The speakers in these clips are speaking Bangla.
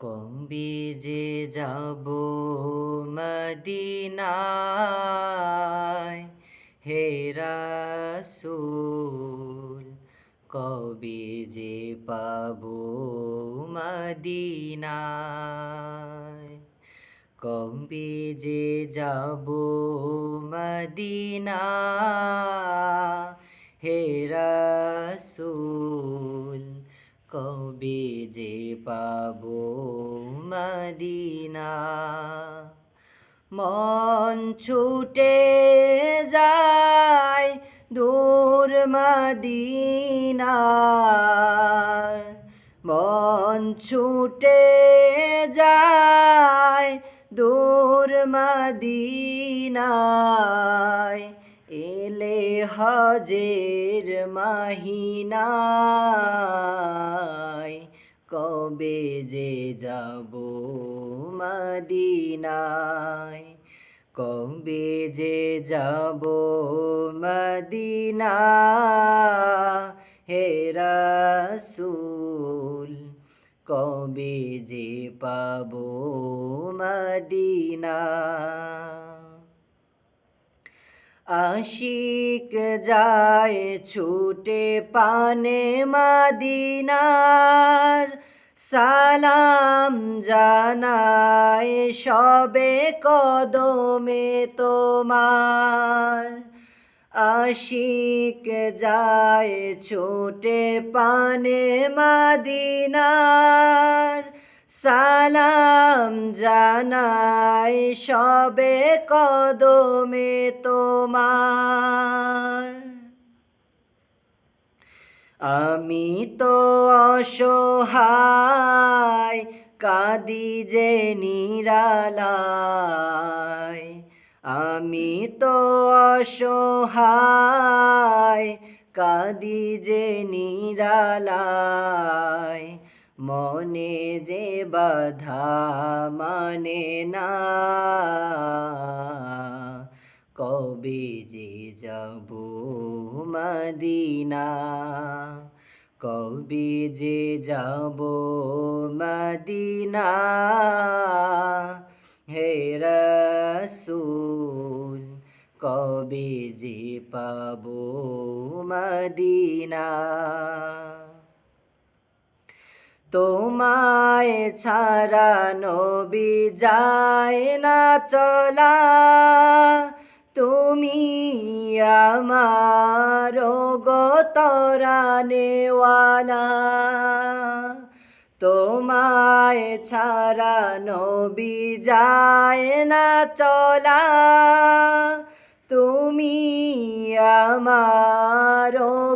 কবে যে যাব মদিনায় হে রাসূল, কবে যে পাবো মদিনায়। কবে যে যাব মদিনা হে রাসূল, কবে যে পাবো মদিনা। মন ছুটে যায় দূর মদিনার, মন ছুটে যায় দূর মদিনায়। এলে হজের মাহিনায়, কবে যে যাব মদিনায়। কবে যে যাব মদিনা হে রাসূল, কবে যে পাবো মদিনা। আশিক যায় ছুটে পানে মদিনার, সালাম জানায় সবে কদমে তোমার। আশিক যায় ছুটে পানে মদিনার, সালাম জানায় সবে কদমে তোমার। আমি তো অসহায় কাঁদি যে নিরালায়, আমি তো অসহায় কাঁদি যে নিরালায়। মনে যে বাধা মানে না, কবে যে যাব মদিনা। কবে যে যাব মদিনা হে রাসূল, কবে যে পাবো মদিনা। তোমায় ছাড়া নবী যায় না চলা, তুমি আমার গো তরানেওয়ালা। তোমায় ছাড়া নবী যায় না চলা, তুমি আমার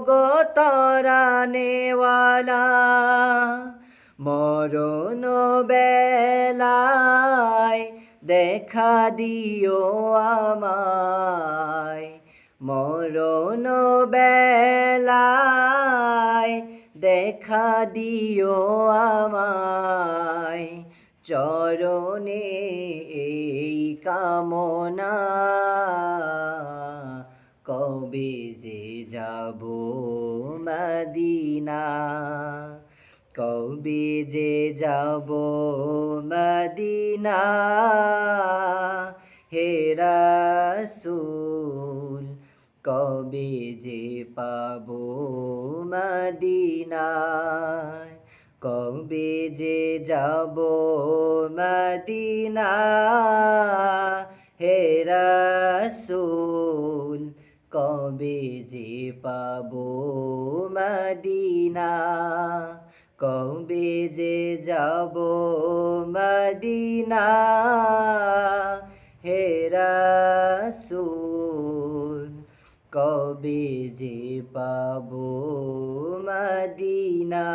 গো তরানেওয়ালা। মরণ বেলায় দেখা দিও আমায়, মরণ বেলায় দেখা দিও আমায়। চরণে এই কামনা, কবে যে যাব মদিনা। কবে যে যাব মদিনা হে রাসূল, কবে যে পাবো মদিনা। কবে যে যাব মদিনা হে রাসূল, কবে যে পাবো মদিনা। কবে যে যাব মদিনা হে রাসূল, কবে যে পাবো মদিনা।